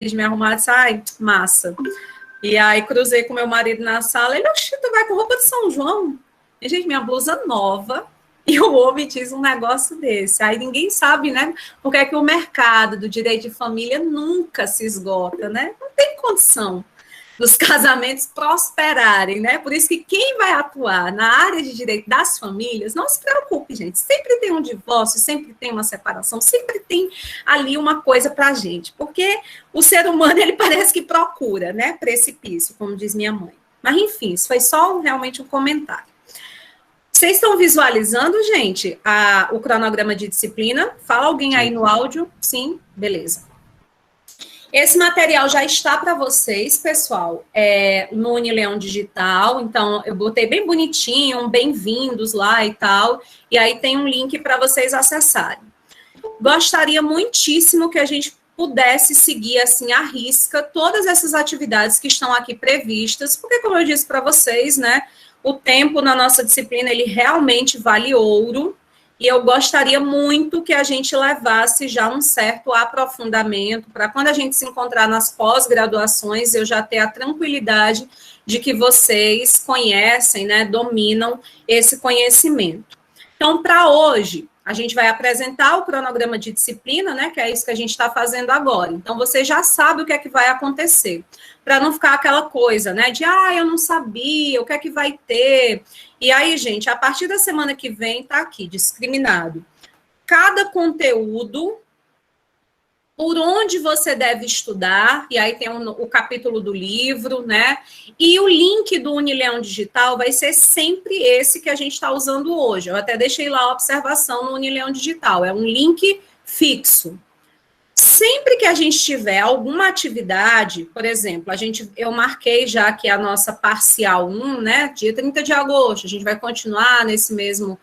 me arrumar, disse, ai, massa. E aí cruzei com meu marido na sala, ele, oxe, tu vai com roupa de São João? E, gente, minha blusa nova, e o homem diz um negócio desse. Aí ninguém sabe, né, porque é que o mercado do direito de família nunca se esgota, né? Não tem condição dos casamentos prosperarem, né? Por isso que quem vai atuar na área de direito das famílias, não se preocupe, gente. Sempre tem um divórcio, sempre tem uma separação, sempre tem ali uma coisa para a gente. Porque o ser humano, ele parece que procura, né? Precipício, como diz minha mãe. Mas, enfim, isso foi só realmente um comentário. Vocês estão visualizando, gente, o cronograma de disciplina? Fala alguém aí no áudio? Sim? Beleza. Esse material já está para vocês, pessoal, no Unileão Digital. Então, eu botei bem bonitinho, bem-vindos lá e tal. E aí tem um link para vocês acessarem. Gostaria muitíssimo que a gente pudesse seguir, assim, à risca todas essas atividades que estão aqui previstas, porque, como eu disse para vocês, né, o tempo na nossa disciplina, ele realmente vale ouro. E eu gostaria muito que a gente levasse já um certo aprofundamento, para quando a gente se encontrar nas pós-graduações, eu já ter a tranquilidade de que vocês conhecem, né, dominam esse conhecimento. Então, para hoje, a gente vai apresentar o cronograma de disciplina, né, que é isso que a gente está fazendo agora. Então, você já sabe o que é que vai acontecer, para não ficar aquela coisa, né, de, eu não sabia, o que é que vai ter. E aí, gente, a partir da semana que vem, tá aqui, discriminado. Cada conteúdo, por onde você deve estudar, e aí tem o capítulo do livro, né? E o link do Unileão Digital vai ser sempre esse que a gente está usando hoje. Eu até deixei lá a observação no Unileão Digital, é um link fixo. Sempre que a gente tiver alguma atividade, por exemplo, eu marquei já aqui a nossa parcial 1, né, dia 30 de agosto, a gente vai continuar nesse mesmo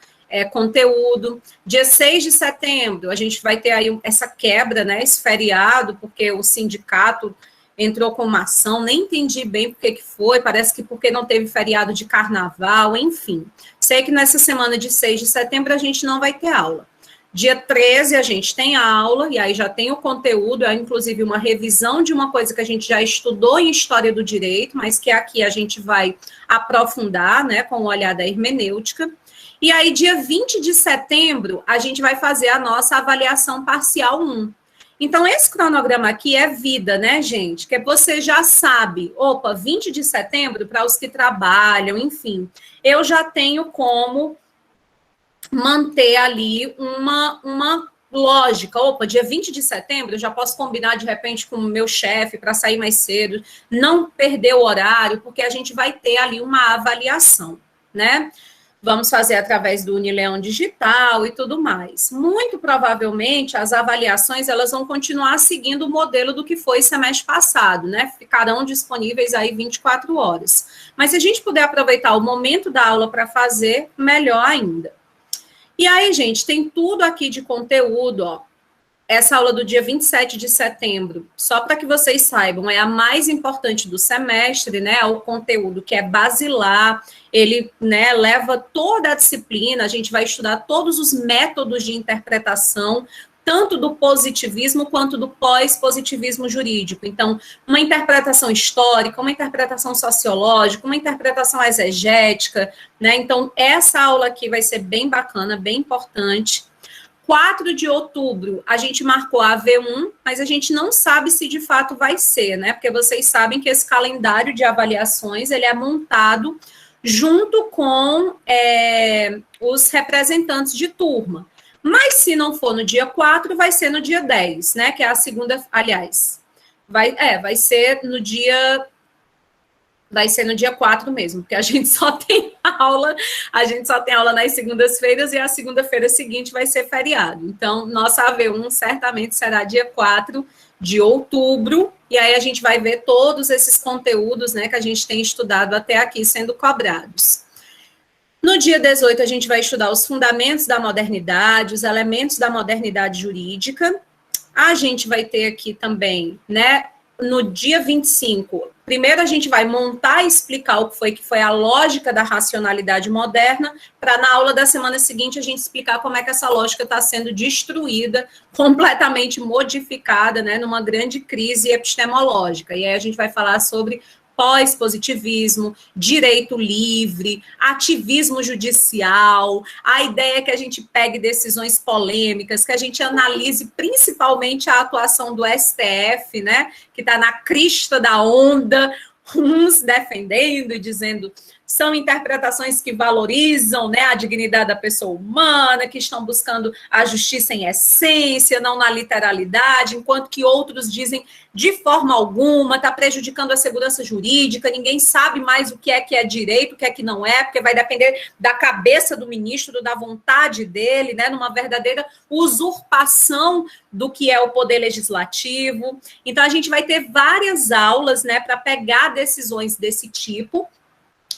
conteúdo. Dia 6 de setembro, a gente vai ter aí essa quebra, né, esse feriado, porque o sindicato entrou com uma ação, nem entendi bem por que foi, parece que porque não teve feriado de carnaval, enfim. Sei que nessa semana de 6 de setembro a gente não vai ter aula. Dia 13 a gente tem a aula, e aí já tem o conteúdo, inclusive uma revisão de uma coisa que a gente já estudou em História do Direito, mas que aqui a gente vai aprofundar, né, com o olhar da hermenêutica. E aí, dia 20 de setembro, a gente vai fazer a nossa avaliação parcial 1. Então, esse cronograma aqui é vida, né, gente? Que você já sabe, 20 de setembro, para os que trabalham, enfim, eu já tenho como manter ali uma lógica. Dia 20 de setembro, eu já posso combinar, de repente, com o meu chefe para sair mais cedo, não perder o horário, porque a gente vai ter ali uma avaliação, né? Vamos fazer através do Unileão Digital e tudo mais. Muito provavelmente, as avaliações, elas vão continuar seguindo o modelo do que foi semestre passado, né? Ficarão disponíveis aí 24 horas. Mas se a gente puder aproveitar o momento da aula para fazer, melhor ainda. E aí, gente, tem tudo aqui de conteúdo, ó. Essa aula do dia 27 de setembro, só para que vocês saibam, é a mais importante do semestre, né? O conteúdo que é basilar, ele, né, leva toda a disciplina, a gente vai estudar todos os métodos de interpretação, tanto do positivismo quanto do pós-positivismo jurídico. Então, uma interpretação histórica, uma interpretação sociológica, uma interpretação exegética, né? Então, essa aula aqui vai ser bem bacana, bem importante. 4 de outubro, a gente marcou a AV1, mas a gente não sabe se de fato vai ser, né? Porque vocês sabem que esse calendário de avaliações, ele é montado junto com os representantes de turma. Mas se não for no dia 4, vai ser no dia 10, né? Que é a segunda, aliás, vai ser no dia 4 mesmo, porque a gente só tem aula nas segundas-feiras e a segunda-feira seguinte vai ser feriado. Então, nossa AV1 certamente será dia 4 de outubro, e aí a gente vai ver todos esses conteúdos, né, que a gente tem estudado até aqui sendo cobrados. No dia 18, a gente vai estudar os fundamentos da modernidade, os elementos da modernidade jurídica. A gente vai ter aqui também, né, no dia 25, Primeiro a gente vai montar e explicar o que foi a lógica da racionalidade moderna, para na aula da semana seguinte a gente explicar como é que essa lógica está sendo destruída, completamente modificada, né, numa grande crise epistemológica. E aí a gente vai falar sobre pós-positivismo, direito livre, ativismo judicial, a ideia é que a gente pegue decisões polêmicas, que a gente analise principalmente a atuação do STF, né, que está na crista da onda, uns defendendo e dizendo são interpretações que valorizam, né, a dignidade da pessoa humana, que estão buscando a justiça em essência, não na literalidade, enquanto que outros dizem de forma alguma, está prejudicando a segurança jurídica, ninguém sabe mais o que é direito, o que não é, porque vai depender da cabeça do ministro, da vontade dele, né, numa verdadeira usurpação do que é o poder legislativo. Então, a gente vai ter várias aulas, né, para pegar decisões desse tipo,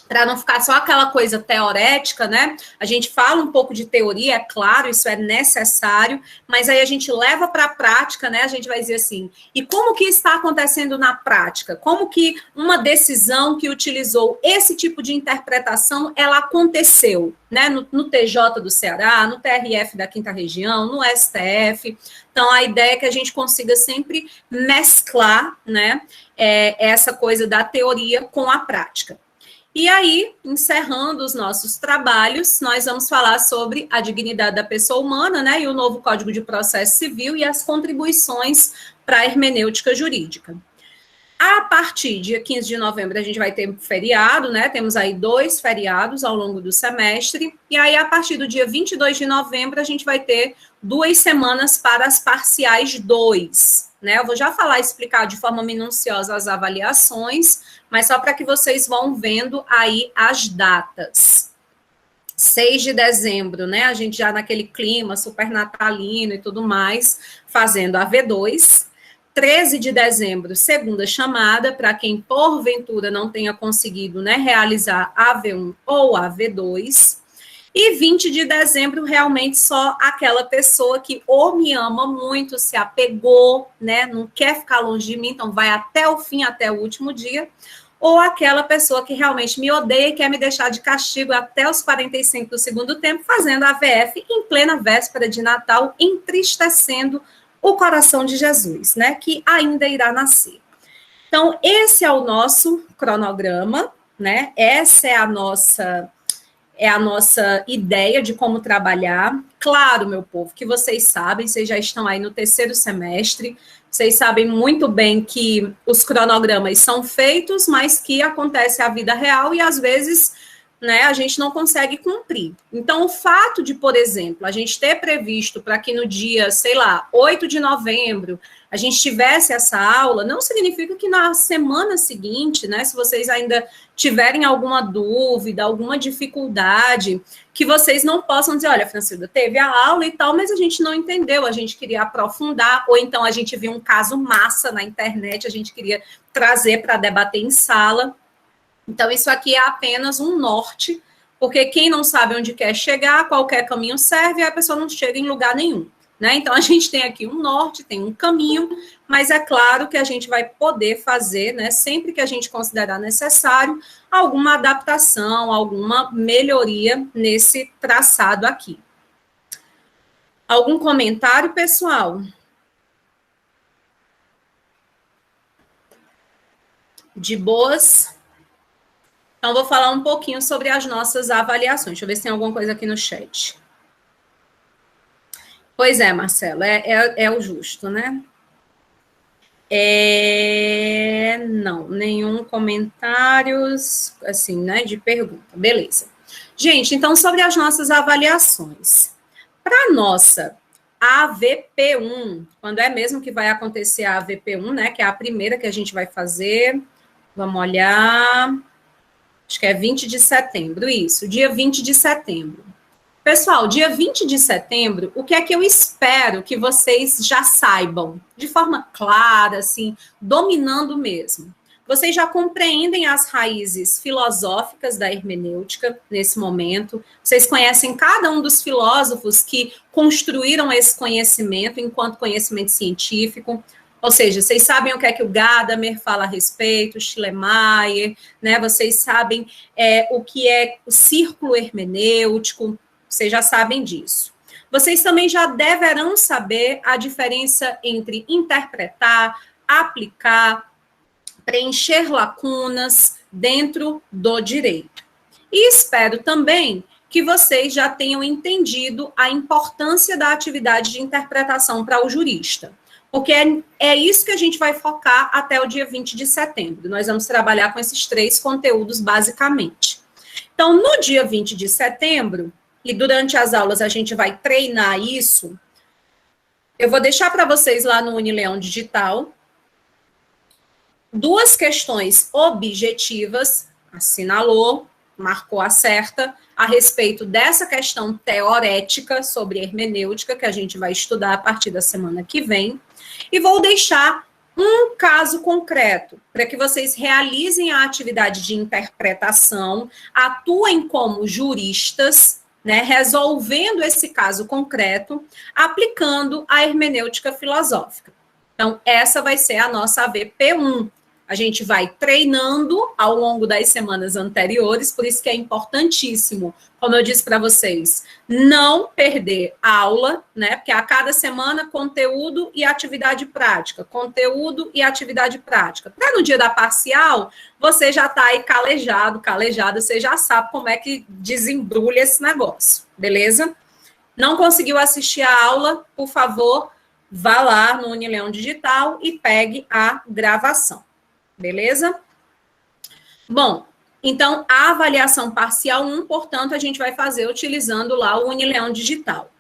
para não ficar só aquela coisa teorética, né? A gente fala um pouco de teoria, é claro, isso é necessário, mas aí a gente leva para a prática, né? A gente vai dizer assim, e como que está acontecendo na prática? Como que uma decisão que utilizou esse tipo de interpretação, ela aconteceu, né? No TJ do Ceará, no TRF da 5ª Região, no STF. Então, a ideia é que a gente consiga sempre mesclar, né, essa coisa da teoria com a prática. E aí, encerrando os nossos trabalhos, nós vamos falar sobre a dignidade da pessoa humana, né, e o novo Código de Processo Civil e as contribuições para a hermenêutica jurídica. A partir de dia 15 de novembro, a gente vai ter feriado, né, temos aí 2 feriados ao longo do semestre, e aí a partir do dia 22 de novembro, a gente vai ter 2 semanas para as parciais 2, né, eu vou já explicar de forma minuciosa as avaliações, mas só para que vocês vão vendo aí as datas. 6 de dezembro, né, a gente já naquele clima super natalino e tudo mais, fazendo a V2. 13 de dezembro, segunda chamada, para quem porventura não tenha conseguido, né, realizar a V1 ou a V2. E 20 de dezembro, realmente só aquela pessoa que ou me ama muito, se apegou, né, não quer ficar longe de mim, então vai até o fim, até o último dia, ou aquela pessoa que realmente me odeia e quer me deixar de castigo até os 45 do segundo tempo, fazendo a VF em plena véspera de Natal, entristecendo o coração de Jesus, né, que ainda irá nascer. Então, esse é o nosso cronograma, né, essa é a nossa ideia de como trabalhar. Claro, meu povo, que vocês sabem, vocês já estão aí no 3º semestre, vocês sabem muito bem que os cronogramas são feitos, mas que acontece a vida real e, às vezes, né, a gente não consegue cumprir. Então, o fato de, por exemplo, a gente ter previsto para que no dia, sei lá, 8 de novembro, a gente tivesse essa aula, não significa que na semana seguinte, né, se vocês ainda tiverem alguma dúvida, alguma dificuldade, que vocês não possam dizer, olha, Francilda, teve a aula e tal, mas a gente não entendeu, a gente queria aprofundar, ou então a gente viu um caso massa na internet, a gente queria trazer para debater em sala. Então, isso aqui é apenas um norte, porque quem não sabe onde quer chegar, qualquer caminho serve, e a pessoa não chega em lugar nenhum, né? Então, a gente tem aqui um norte, tem um caminho, mas é claro que a gente vai poder fazer, né, sempre que a gente considerar necessário, alguma adaptação, alguma melhoria nesse traçado aqui. Algum comentário, pessoal? De boas? Então, vou falar um pouquinho sobre as nossas avaliações. Deixa eu ver se tem alguma coisa aqui no chat. Pois é, Marcelo, é o justo, né? Não, nenhum comentários, assim, né, de pergunta. Beleza. Gente, então, sobre as nossas avaliações. Para a nossa AVP1, quando é mesmo que vai acontecer a AVP1, né, que é a primeira que a gente vai fazer, vamos olhar... Acho que é 20 de setembro, isso, dia 20 de setembro. Pessoal, dia 20 de setembro, o que é que eu espero que vocês já saibam, de forma clara, assim, dominando mesmo? Vocês já compreendem as raízes filosóficas da hermenêutica nesse momento, vocês conhecem cada um dos filósofos que construíram esse conhecimento enquanto conhecimento científico. Ou seja, vocês sabem o que é que o Gadamer fala a respeito, o Schleiermacher, né? Vocês sabem o que é o círculo hermenêutico, vocês já sabem disso. Vocês também já deverão saber a diferença entre interpretar, aplicar, preencher lacunas dentro do direito. E espero também que vocês já tenham entendido a importância da atividade de interpretação para o jurista. Porque é isso que a gente vai focar até o dia 20 de setembro. Nós vamos trabalhar com esses 3 conteúdos, basicamente. Então, no dia 20 de setembro, e durante as aulas a gente vai treinar isso, eu vou deixar para vocês lá no Unileão Digital 2 questões objetivas, assinalou, marcou a certa, a respeito dessa questão teorética sobre hermenêutica, que a gente vai estudar a partir da semana que vem, e vou deixar um caso concreto, para que vocês realizem a atividade de interpretação, atuem como juristas, né, resolvendo esse caso concreto, aplicando a hermenêutica filosófica. Então, essa vai ser a nossa AVP1. A gente vai treinando ao longo das semanas anteriores, por isso que é importantíssimo, como eu disse para vocês, não perder aula, né? Porque a cada semana, conteúdo e atividade prática, conteúdo e atividade prática. Para no dia da parcial, você já está aí calejado, você já sabe como é que desembrulha esse negócio, beleza? Não conseguiu assistir a aula, por favor, vá lá no Unileão Digital e pegue a gravação. Beleza? Bom, então, a avaliação parcial 1, portanto, a gente vai fazer utilizando lá o Unileão Digital.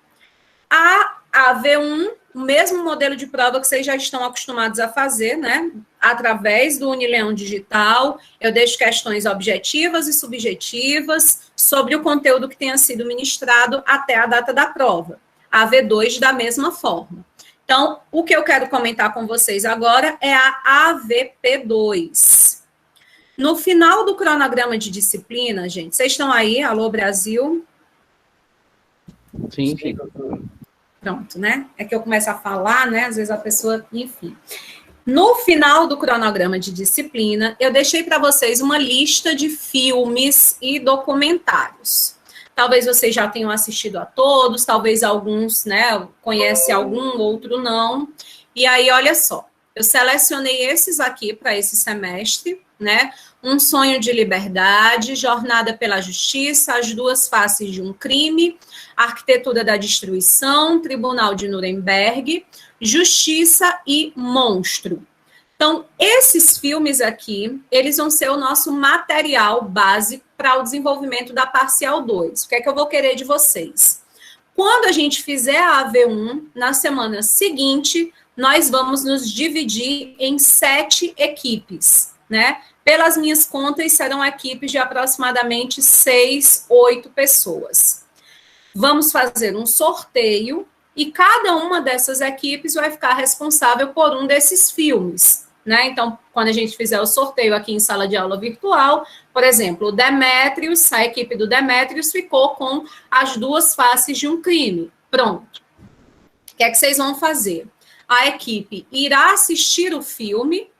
A AV1, o mesmo modelo de prova que vocês já estão acostumados a fazer, né? Através do Unileão Digital, eu deixo questões objetivas e subjetivas sobre o conteúdo que tenha sido ministrado até a data da prova. A AV2, da mesma forma. Então, o que eu quero comentar com vocês agora é a AVP2. No final do cronograma de disciplina, gente, vocês estão aí? Alô, Brasil? Sim, sim. Pronto, né? É que eu começo a falar, né? Às vezes a pessoa, enfim. No final do cronograma de disciplina, eu deixei para vocês uma lista de filmes e documentários. Talvez vocês já tenham assistido a todos, talvez alguns, né, conhecem algum, outro não. E aí, olha só, eu selecionei esses aqui para esse semestre, né? Um Sonho de Liberdade, Jornada pela Justiça, As Duas Faces de um Crime, Arquitetura da Destruição, Tribunal de Nuremberg, Justiça e Monstro. Então, esses filmes aqui, eles vão ser o nosso material base para o desenvolvimento da parcial 2. O que é que eu vou querer de vocês? Quando a gente fizer a AV1, na semana seguinte, nós vamos nos dividir em 7 equipes, né? Pelas minhas contas, serão equipes de aproximadamente 6, 8 pessoas. Vamos fazer um sorteio e cada uma dessas equipes vai ficar responsável por um desses filmes, né? Então, quando a gente fizer o sorteio aqui em sala de aula virtual, por exemplo, o Demétrios, a equipe do Demétrios ficou com As Duas Faces de um Crime. Pronto. O que é que vocês vão fazer? A equipe irá assistir o filme,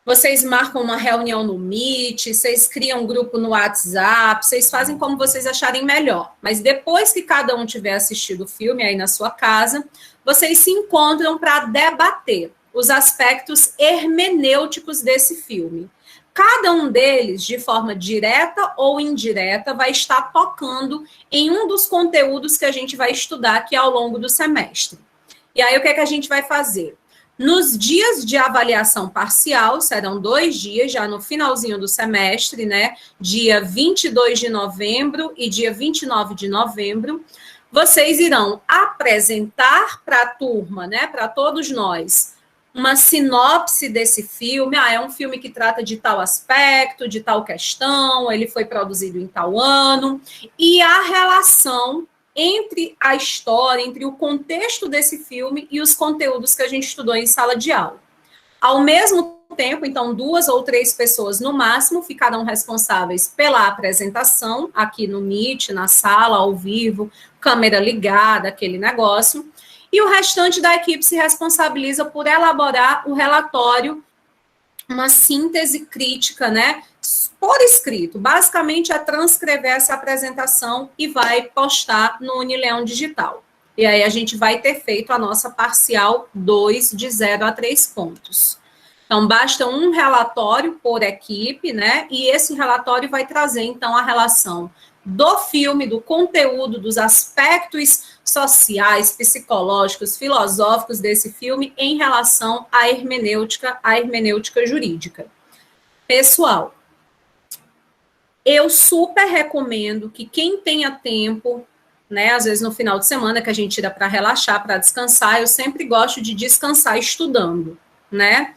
vocês marcam uma reunião no Meet, vocês criam um grupo no WhatsApp, vocês fazem como vocês acharem melhor. Mas depois que cada um tiver assistido o filme aí na sua casa, vocês se encontram para debater os aspectos hermenêuticos desse filme. Cada um deles, de forma direta ou indireta, vai estar tocando em um dos conteúdos que a gente vai estudar aqui ao longo do semestre. E aí, o que é que a gente vai fazer? Nos dias de avaliação parcial, serão 2 dias, já no finalzinho do semestre, né? Dia 22 de novembro e dia 29 de novembro, vocês irão apresentar para a turma, né? Para todos nós, uma sinopse desse filme. É um filme que trata de tal aspecto, de tal questão, ele foi produzido em tal ano, e a relação entre a história, entre o contexto desse filme e os conteúdos que a gente estudou em sala de aula. Ao mesmo tempo, então, 2 ou 3 pessoas no máximo ficarão responsáveis pela apresentação, aqui no Meet, na sala, ao vivo, câmera ligada, aquele negócio. e o restante da equipe se responsabiliza por elaborar o relatório, uma síntese crítica, né, por escrito. Basicamente é transcrever essa apresentação e vai postar no Unileão Digital. E aí a gente vai ter feito a nossa parcial 2 de 0 a 3 pontos. Então, basta um relatório por equipe, né? E esse relatório vai trazer, então, a relação do filme, do conteúdo, dos aspectos sociais, psicológicos, filosóficos desse filme em relação à hermenêutica jurídica. Pessoal, eu super recomendo que quem tenha tempo, né, às vezes no final de semana que a gente tira para relaxar, para descansar, eu sempre gosto de descansar estudando, né?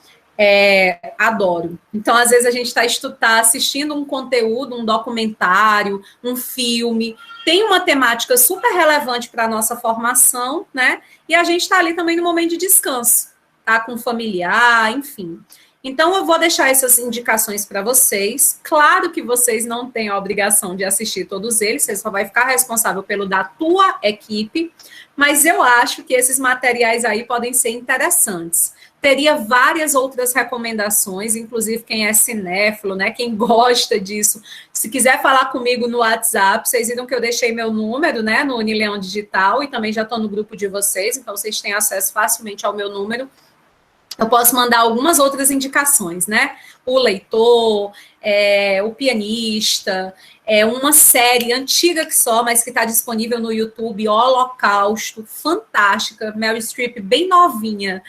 Adoro. Então, às vezes a gente está assistindo um conteúdo, um documentário, um filme, tem uma temática super relevante para a nossa formação, né? E a gente está ali também no momento de descanso, tá? Com familiar, enfim. Então, eu vou deixar essas indicações para vocês. Claro que vocês não têm a obrigação de assistir todos eles, você só vai ficar responsável pelo da tua equipe, mas eu acho que esses materiais aí podem ser interessantes. Teria várias outras recomendações, inclusive quem é cinéfilo, né, quem gosta disso. Se quiser falar comigo no WhatsApp, vocês viram que eu deixei meu número, né, no Unileão Digital, e também já estou no grupo de vocês, então vocês têm acesso facilmente ao meu número. Eu posso mandar algumas outras indicações, né? O Leitor, o Pianista, uma série antiga que só, mas que está disponível no YouTube, Holocausto, fantástica, Meryl Streep bem novinha,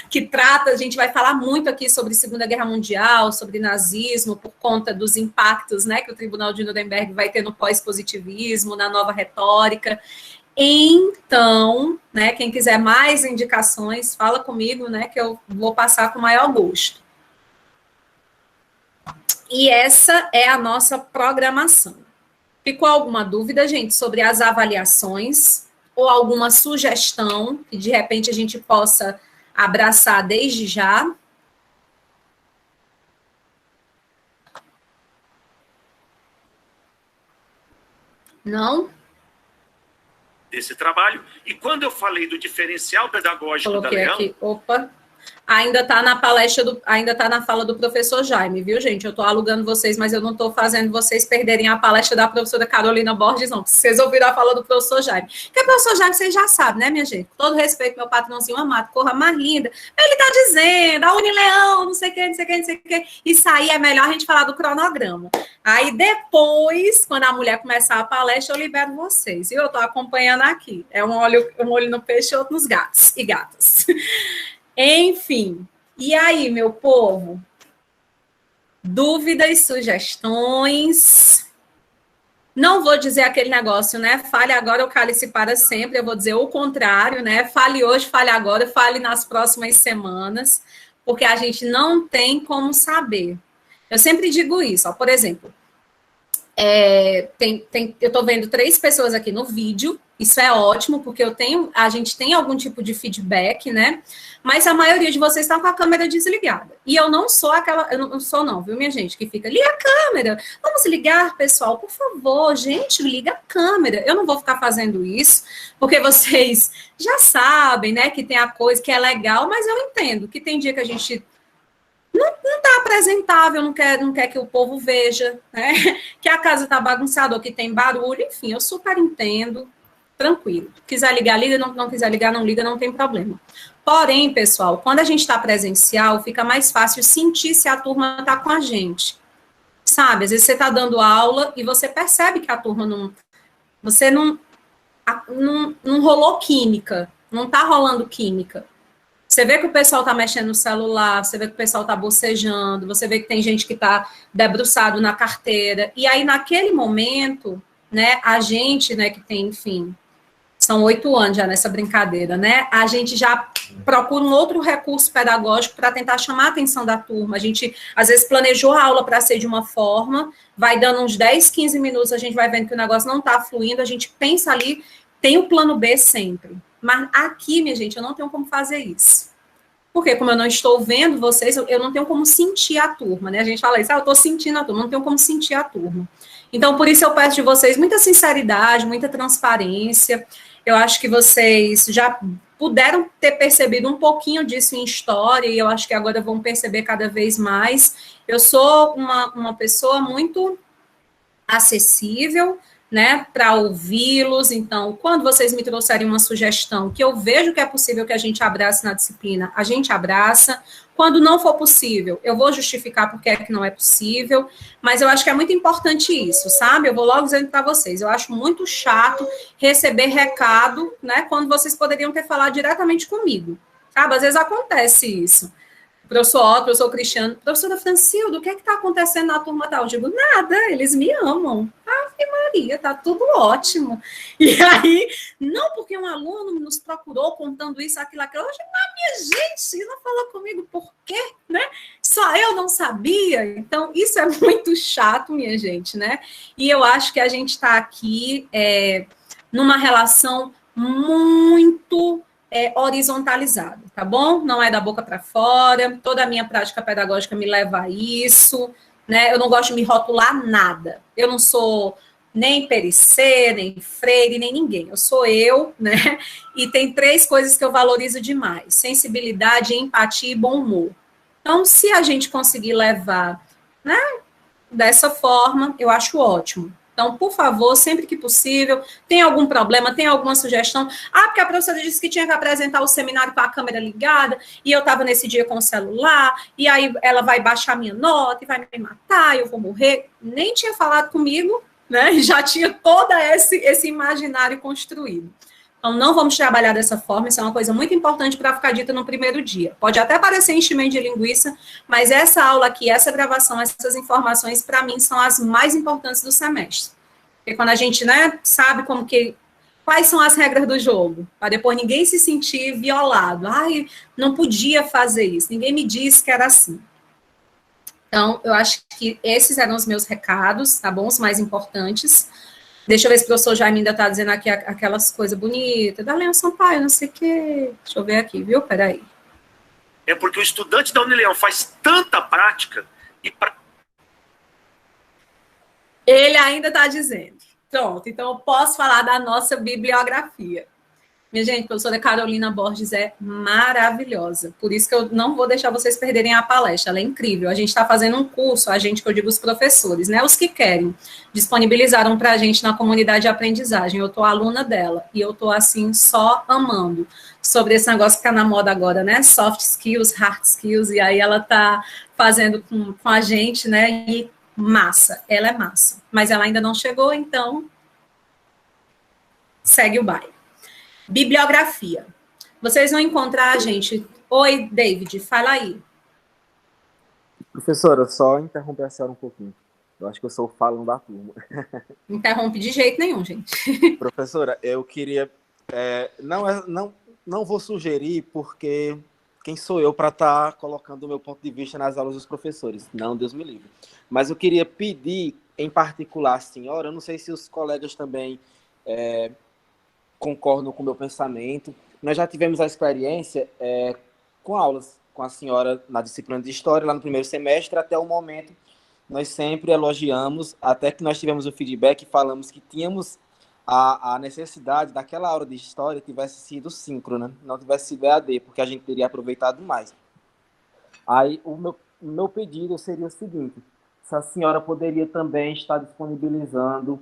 que trata, a gente vai falar muito aqui sobre Segunda Guerra Mundial, sobre nazismo, por conta dos impactos, né, que o Tribunal de Nuremberg vai ter no pós-positivismo, na nova retórica. Então, né, quem quiser mais indicações, fala comigo, né, que eu vou passar com o maior gosto. E essa é a nossa programação. Ficou alguma dúvida, gente, sobre as avaliações ou alguma sugestão que de repente a gente possa abraçar desde já? Não? Desse trabalho. E quando eu falei do diferencial pedagógico Coloquei da Leão... aqui, opa, ainda está na palestra, ainda está na fala do professor Jaime, viu, gente? Eu estou alugando vocês, mas eu não estou fazendo vocês perderem a palestra da professora Carolina Borges, não. Vocês ouviram a fala do professor Jaime. Porque o professor Jaime, vocês já sabem, né, minha gente? Com todo respeito, meu patrãozinho amado, corra mais linda. Ele está dizendo, a Unileão, não sei o que, não sei o que, não sei o que. Isso aí é melhor a gente falar do cronograma. Aí depois, quando a mulher começar a palestra, eu libero vocês. E eu estou acompanhando aqui. É um olho no peixe e outro nos gatos e gatas. Enfim, e aí, meu povo? Dúvidas, sugestões? Não vou dizer aquele negócio, né? Fale agora ou cale-se para sempre. Eu vou dizer o contrário, né? Fale hoje, fale agora, fale nas próximas semanas, porque a gente não tem como saber. Eu sempre digo isso, ó, por exemplo, eu estou vendo 3 pessoas aqui no vídeo, isso é ótimo, porque a gente tem algum tipo de feedback, né? Mas a maioria de vocês estão com a câmera desligada. E eu não sou não, viu, minha gente, que fica, liga a câmera, vamos ligar, pessoal, por favor, gente, liga a câmera. Eu não vou ficar fazendo isso, porque vocês já sabem, né, que tem a coisa que é legal, mas eu entendo que tem dia que a gente não está apresentável, não quer que o povo veja, né? Que a casa está bagunçada ou que tem barulho, enfim, eu super entendo, tranquilo. Quiser ligar, liga, não quiser ligar, não liga, não tem problema. Porém, pessoal, quando a gente está presencial, fica mais fácil sentir se a turma está com a gente. Sabe, às vezes você está dando aula e você percebe que a turma não rolou química, não está rolando química. Você vê que o pessoal está mexendo no celular, você vê que o pessoal está bocejando, você vê que tem gente que está debruçado na carteira. E aí, naquele momento, né, a gente, né, que tem, enfim, são 8 anos já nessa brincadeira, né, a gente já procura um outro recurso pedagógico para tentar chamar a atenção da turma. A gente, às vezes, planejou a aula para ser de uma forma, vai dando uns 10, 15 minutos, a gente vai vendo que o negócio não está fluindo, a gente pensa ali, tem o plano B sempre. Mas aqui, minha gente, eu não tenho como fazer isso. Porque como eu não estou vendo vocês, eu não tenho como sentir a turma, né? A gente fala isso, eu estou sentindo a turma, não tenho como sentir a turma. Então, por isso eu peço de vocês muita sinceridade, muita transparência. Eu acho que vocês já puderam ter percebido um pouquinho disso em história, e eu acho que agora vão perceber cada vez mais. Eu sou uma pessoa muito acessível, né, para ouvi-los. Então, quando vocês me trouxerem uma sugestão que eu vejo que é possível que a gente abrace na disciplina, a gente abraça. Quando não for possível, eu vou justificar porque é que não é possível, mas eu acho que é muito importante isso, sabe? Eu vou logo dizendo para vocês, eu acho muito chato receber recado, né, quando vocês poderiam ter falado diretamente comigo, sabe? Às vezes acontece isso. Professor Otto, professor Cristiano, professora Francildo, o que é que está acontecendo na turma tal? Eu digo, nada, eles me amam. Ave Maria, tá tudo ótimo. E aí, não porque um aluno nos procurou contando isso, aquilo, aquilo. Eu digo, mas minha gente, não falou comigo por quê, né? Só eu não sabia. Então, isso é muito chato, minha gente, né? E eu acho que a gente está aqui numa relação muito horizontalizado, tá bom? Não é da boca para fora, toda a minha prática pedagógica me leva a isso, né? Eu não gosto de me rotular nada. Eu não sou nem Pericê, nem Freire, nem ninguém. Eu sou eu, né? E tem 3 coisas que eu valorizo demais: sensibilidade, empatia e bom humor. Então, se a gente conseguir levar, né, dessa forma, eu acho ótimo. Então, por favor, sempre que possível, tem algum problema, tem alguma sugestão? Porque a professora disse que tinha que apresentar o seminário com a câmera ligada, e eu estava nesse dia com o celular, e aí ela vai baixar minha nota e vai me matar, eu vou morrer. Nem tinha falado comigo, né? Já tinha todo esse imaginário construído. Então, não vamos trabalhar dessa forma, isso é uma coisa muito importante para ficar dita no primeiro dia. Pode até parecer enchimento de linguiça, mas essa aula aqui, essa gravação, essas informações, para mim, são as mais importantes do semestre. Porque quando a gente, né, sabe quais são as regras do jogo, para depois ninguém se sentir violado. Não podia fazer isso, ninguém me disse que era assim. Então, eu acho que esses eram os meus recados, tá bom? Os mais importantes. Deixa eu ver se o professor Jaime ainda está dizendo aqui aquelas coisas bonitas. Da Leão Sampaio, não sei o quê. Deixa eu ver aqui, viu? Peraí. É porque o estudante da Unileão faz tanta prática e Ele ainda está dizendo. Pronto, então eu posso falar da nossa bibliografia. Minha gente, a professora Carolina Borges é maravilhosa. Por isso que eu não vou deixar vocês perderem a palestra. Ela é incrível. A gente está fazendo um curso, a gente, que eu digo os professores, né? Os que querem. Disponibilizaram para a gente na comunidade de aprendizagem. Eu estou aluna dela. E eu estou, assim, só amando. Sobre esse negócio que está na moda agora, né? Soft skills, hard skills. E aí ela está fazendo com a gente, né? E massa. Ela é massa. Mas ela ainda não chegou, então segue o baile. Bibliografia. Vocês vão encontrar, gente. Oi, David, fala aí. Professora, só interromper a senhora um pouquinho. Eu acho que eu sou o falão da turma. Interrompe de jeito nenhum, gente. Professora, eu queria... não vou sugerir, porque quem sou eu para estar colocando o meu ponto de vista nas aulas dos professores? Não, Deus me livre. Mas eu queria pedir, em particular, à senhora, eu não sei se os colegas também concordam com o meu pensamento. Nós já tivemos a experiência com aulas com a senhora na disciplina de História, lá no primeiro semestre, até o momento, nós sempre elogiamos, até que nós tivemos o feedback e falamos que tínhamos a necessidade daquela aula de História tivesse sido síncrona, não tivesse sido EAD, porque a gente teria aproveitado mais. Aí, o meu pedido seria o seguinte: se a senhora poderia também estar disponibilizando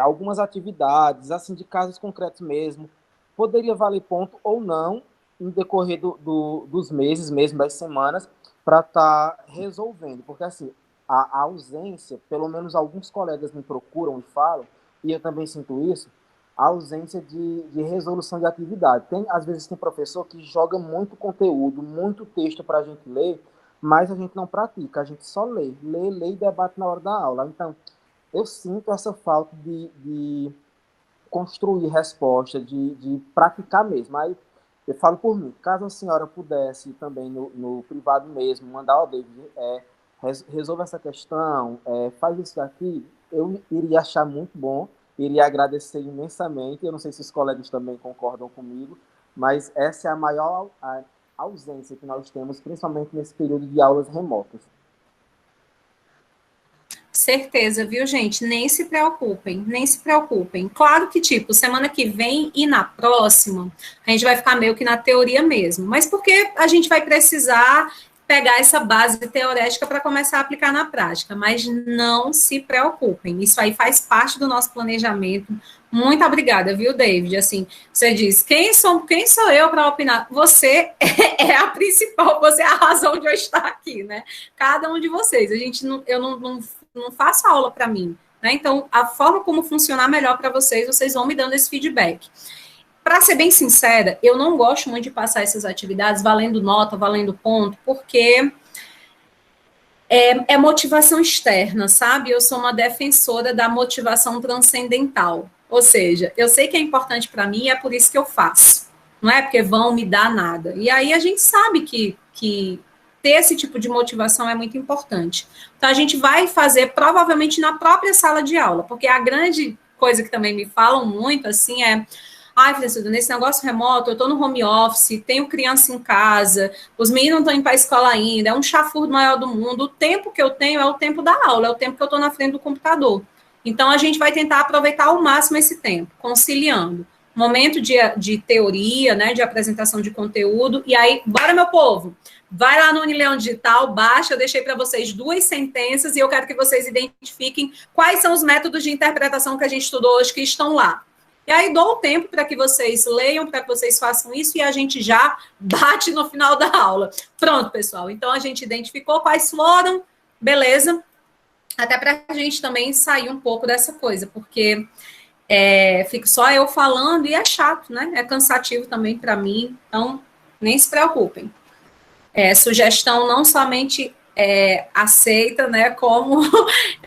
algumas atividades, assim, de casos concretos mesmo, poderia valer ponto ou não, no decorrer dos meses, mesmo das semanas, para estar resolvendo. Porque, assim, a ausência, pelo menos alguns colegas me procuram e falam, e eu também sinto isso, a ausência de resolução de atividade. Às vezes tem professor que joga muito conteúdo, muito texto para a gente ler, mas a gente não pratica, a gente só lê e debate na hora da aula. Então, eu sinto essa falta de construir resposta, de praticar mesmo. Aí eu falo por mim, caso a senhora pudesse também no privado mesmo, mandar, David, resolva essa questão, faz isso daqui, eu iria achar muito bom, iria agradecer imensamente. Eu não sei se os colegas também concordam comigo, mas essa é a maior ausência que nós temos, principalmente nesse período de aulas remotas. Certeza, viu, gente? Nem se preocupem, nem se preocupem. Claro que, tipo, semana que vem e na próxima, a gente vai ficar meio que na teoria mesmo, mas porque a gente vai precisar pegar essa base teorética para começar a aplicar na prática, mas não se preocupem, isso aí faz parte do nosso planejamento. Muito obrigada, viu, David? Assim, você diz, quem sou eu para opinar? Você é a principal, você é a razão de eu estar aqui, né? Cada um de vocês. Eu não faço aula para mim, né? Então, a forma como funcionar melhor para vocês, vocês vão me dando esse feedback. Para ser bem sincera, eu não gosto muito de passar essas atividades valendo nota, valendo ponto, porque é motivação externa, sabe? Eu sou uma defensora da motivação transcendental. Ou seja, eu sei que é importante para mim e é por isso que eu faço. Não é porque vão me dar nada. E aí a gente sabe que ter esse tipo de motivação é muito importante. Então, a gente vai fazer provavelmente na própria sala de aula, porque a grande coisa que também me falam muito, assim, ai, professora, nesse negócio remoto, eu estou no home office, tenho criança em casa, os meninos não estão indo para a escola ainda, é um chafurdo maior do mundo, o tempo que eu tenho é o tempo da aula, é o tempo que eu estou na frente do computador. Então, a gente vai tentar aproveitar ao máximo esse tempo, conciliando momento de teoria, né, de apresentação de conteúdo, e aí, bora, meu povo, vai lá no Unileão Digital, baixa, eu deixei para vocês 2 sentenças, e eu quero que vocês identifiquem quais são os métodos de interpretação que a gente estudou hoje que estão lá. E aí dou o tempo para que vocês leiam, para que vocês façam isso, e a gente já bate no final da aula. Pronto, pessoal, então a gente identificou quais foram, beleza? Até para a gente também sair um pouco dessa coisa, porque fico só eu falando e é chato, né? É cansativo também para mim, então nem se preocupem. Sugestão não somente aceita, né? Como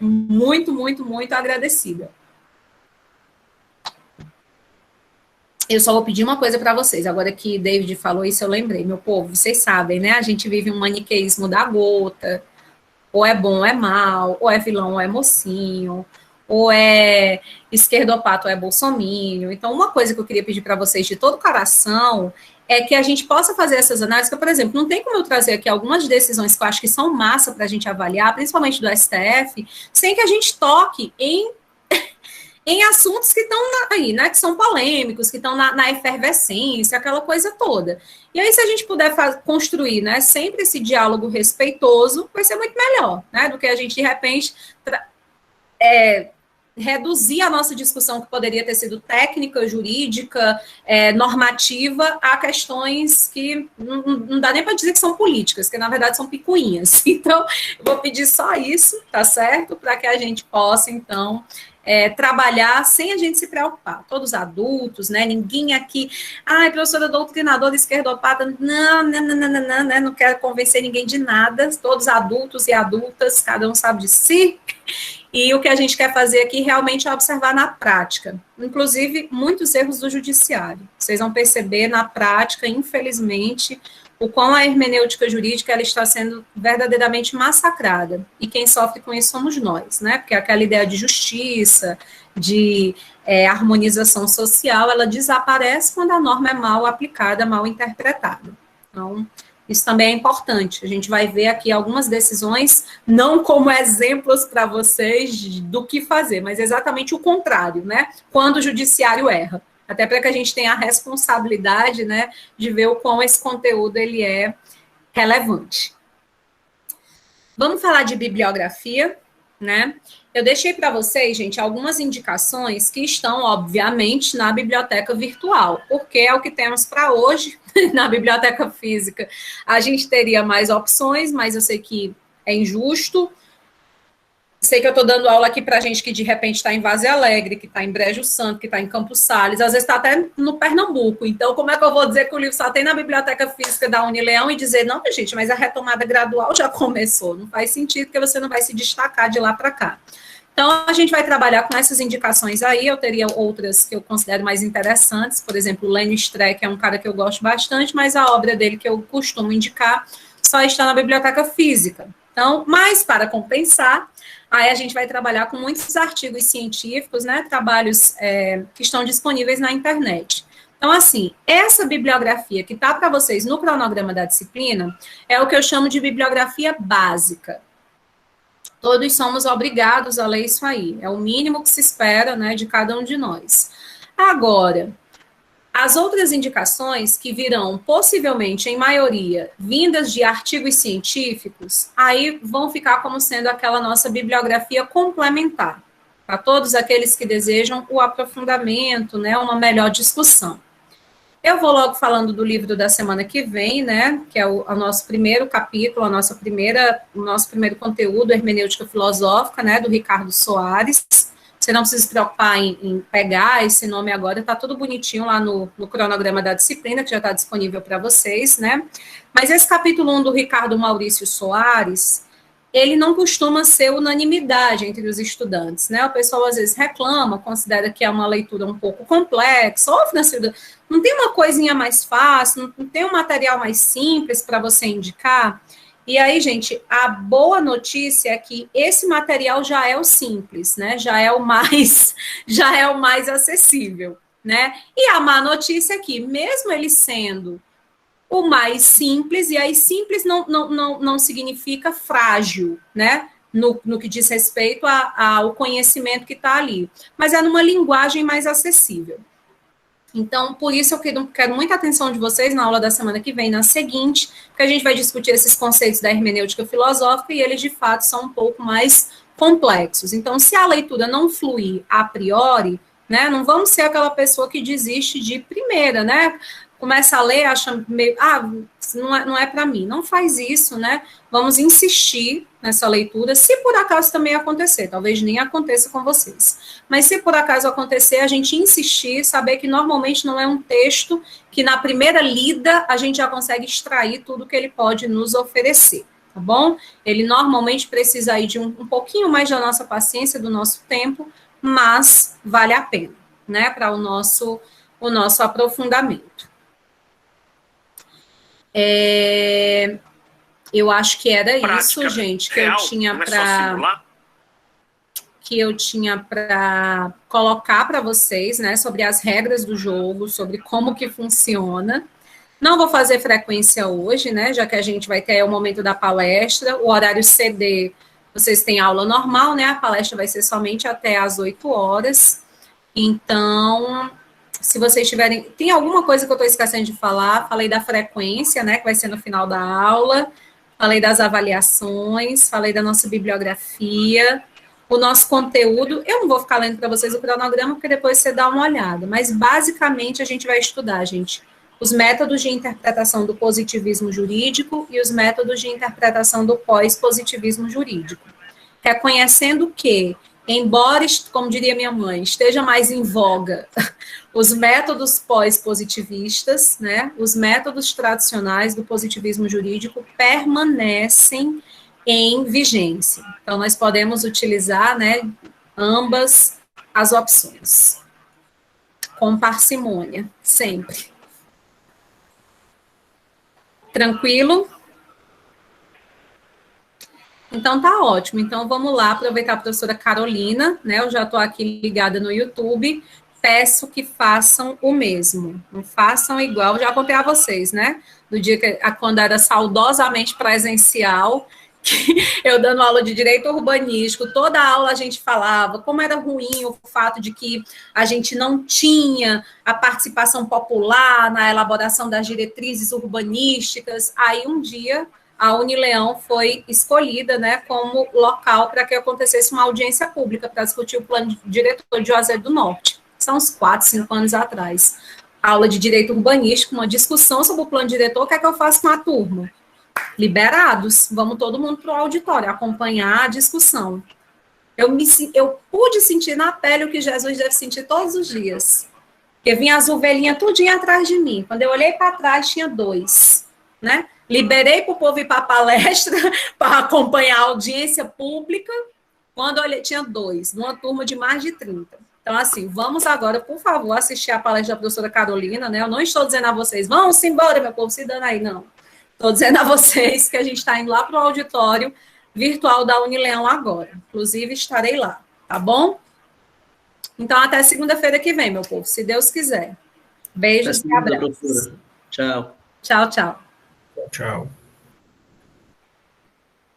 muito, muito, muito agradecida. Eu só vou pedir uma coisa para vocês. Agora que David falou isso, eu lembrei. Meu povo, vocês sabem, né? A gente vive um maniqueísmo da gota. Ou é bom ou é mal. Ou é vilão ou é mocinho. Ou é esquerdopata ou é bolsominion. Então, uma coisa que eu queria pedir para vocês de todo coração é que a gente possa fazer essas análises. Por exemplo, não tem como eu trazer aqui algumas decisões que eu acho que são massa para a gente avaliar, principalmente do STF, sem que a gente toque em assuntos que estão aí, né, que são polêmicos, que estão na efervescência, aquela coisa toda. E aí, se a gente puder construir, né, sempre esse diálogo respeitoso, vai ser muito melhor, né, do que a gente, de repente, reduzir a nossa discussão, que poderia ter sido técnica, jurídica, normativa, a questões que não dá nem para dizer que são políticas, que na verdade são picuinhas. Então, eu vou pedir só isso, tá certo? Para que a gente possa, então, trabalhar sem a gente se preocupar. Todos adultos, né? Ninguém aqui, professora doutrinadora esquerdopata, não quero convencer ninguém de nada. Todos adultos e adultas, cada um sabe de si. E o que a gente quer fazer aqui realmente é observar na prática, inclusive muitos erros do judiciário. Vocês vão perceber na prática, infelizmente, o quão a hermenêutica jurídica ela está sendo verdadeiramente massacrada. E quem sofre com isso somos nós, né? Porque aquela ideia de justiça, de harmonização social, ela desaparece quando a norma é mal aplicada, mal interpretada. Então, isso também é importante. A gente vai ver aqui algumas decisões, não como exemplos para vocês do que fazer, mas exatamente o contrário, né? Quando o judiciário erra. Até para que a gente tenha a responsabilidade, né, de ver o quão esse conteúdo ele é relevante. Vamos falar de bibliografia, né? Eu deixei para vocês, gente, algumas indicações que estão, obviamente, na biblioteca virtual, porque é o que temos para hoje. Na biblioteca física a gente teria mais opções, mas eu sei que é injusto. Sei que eu estou dando aula aqui para gente que de repente está em Várzea Alegre, que está em Brejo Santo, que está em Campos Sales, às vezes está até no Pernambuco. Então, como é que eu vou dizer que o livro só tem na biblioteca física da Unileão e dizer, não, gente, mas a retomada gradual já começou? Não faz sentido, porque você não vai se destacar de lá para cá. Então, a gente vai trabalhar com essas indicações aí. Eu teria outras que eu considero mais interessantes. Por exemplo, o Lênio Streck é um cara que eu gosto bastante, mas a obra dele que eu costumo indicar só está na biblioteca física. Então, mas para compensar, aí a gente vai trabalhar com muitos artigos científicos, né, trabalhos que estão disponíveis na internet. Então, assim, essa bibliografia que está para vocês no cronograma da disciplina é o que eu chamo de bibliografia básica. Todos somos obrigados a ler isso aí. É o mínimo que se espera, né, de cada um de nós. Agora, as outras indicações que virão, possivelmente, em maioria, vindas de artigos científicos, aí vão ficar como sendo aquela nossa bibliografia complementar, para todos aqueles que desejam o aprofundamento, né, uma melhor discussão. Eu vou logo falando do livro da semana que vem, né, que é o nosso primeiro capítulo, o nosso primeiro conteúdo, Hermenêutica Filosófica, né, do Ricardo Soares. Você não precisa se preocupar em pegar esse nome agora, está tudo bonitinho lá no cronograma da disciplina, que já está disponível para vocês, né. Mas esse capítulo 1 do Ricardo Maurício Soares, ele não costuma ser unanimidade entre os estudantes, né? O pessoal às vezes reclama, considera que é uma leitura um pouco complexa, ou não tem uma coisinha mais fácil, não tem um material mais simples para você indicar. E aí, gente, a boa notícia é que esse material já é o simples, né? Já é o mais acessível, né? E a má notícia é que, mesmo ele sendo o mais simples, e aí simples não significa frágil, né? No que diz respeito ao conhecimento que está ali, mas é numa linguagem mais acessível. Então, por isso eu quero muita atenção de vocês na aula da semana que vem, na seguinte, porque a gente vai discutir esses conceitos da hermenêutica filosófica e eles, de fato, são um pouco mais complexos. Então, se a leitura não fluir a priori, né, não vamos ser aquela pessoa que desiste de primeira, né? Começa a ler, acha meio, não é para mim. Não faz isso, né? Vamos insistir nessa leitura, se por acaso também acontecer, talvez nem aconteça com vocês. Mas se por acaso acontecer, a gente insistir, saber que normalmente não é um texto que na primeira lida a gente já consegue extrair tudo que ele pode nos oferecer, tá bom? Ele normalmente precisa aí de um pouquinho mais da nossa paciência, do nosso tempo, mas vale a pena, né? Para o nosso aprofundamento. Eu acho que era prática, isso, gente, que real, eu tinha para colocar para vocês, né, sobre as regras do jogo, sobre como que funciona. Não vou fazer frequência hoje, né, já que a gente vai ter o momento da palestra, o horário CD, vocês têm aula normal, né, a palestra vai ser somente até às 8 horas. Então, se vocês tiverem... Tem alguma coisa que eu estou esquecendo de falar? Falei da frequência, né, que vai ser no final da aula. Falei das avaliações. Falei da nossa bibliografia. O nosso conteúdo. Eu não vou ficar lendo para vocês o cronograma, porque depois você dá uma olhada. Mas, basicamente, a gente vai estudar, gente, os métodos de interpretação do positivismo jurídico e os métodos de interpretação do pós-positivismo jurídico. Reconhecendo que, embora, como diria minha mãe, esteja mais em voga os métodos pós-positivistas, né, os métodos tradicionais do positivismo jurídico permanecem em vigência. Então, nós podemos utilizar, né, ambas as opções, com parcimônia, sempre. Tranquilo? Então, tá ótimo. Então, vamos lá aproveitar a professora Carolina, né? Eu já estou aqui ligada no YouTube. Peço que façam o mesmo. Não façam igual. Já contei a vocês, né? Do dia que, quando era saudosamente presencial, que eu dando aula de direito urbanístico, toda a aula a gente falava como era ruim o fato de que a gente não tinha a participação popular na elaboração das diretrizes urbanísticas. Aí, um dia, a Unileão foi escolhida, né, como local para que acontecesse uma audiência pública para discutir o plano diretor de Juazeiro do Norte. São uns 4, 5 anos atrás. Aula de direito urbanístico, uma discussão sobre o plano diretor, o que é que eu faço com a turma? Liberados, vamos todo mundo para o auditório, acompanhar a discussão. Eu pude sentir na pele o que Jesus deve sentir todos os dias. Porque vinha as ovelhinhas tudinho atrás de mim. Quando eu olhei para trás, tinha 2, né? Liberei para o povo ir para a palestra, para acompanhar a audiência pública. Quando eu olhei, tinha 2, numa turma de mais de 30. Então, assim, vamos agora, por favor, assistir a palestra da professora Carolina, né? Eu não estou dizendo a vocês, vamos embora, meu povo, se dando aí, não. Estou dizendo a vocês que a gente está indo lá para o auditório virtual da Unileão agora. Inclusive, estarei lá, tá bom? Então, até segunda-feira que vem, meu povo, se Deus quiser. Beijos e abraços. Tchau. Tchau, tchau. Tchau.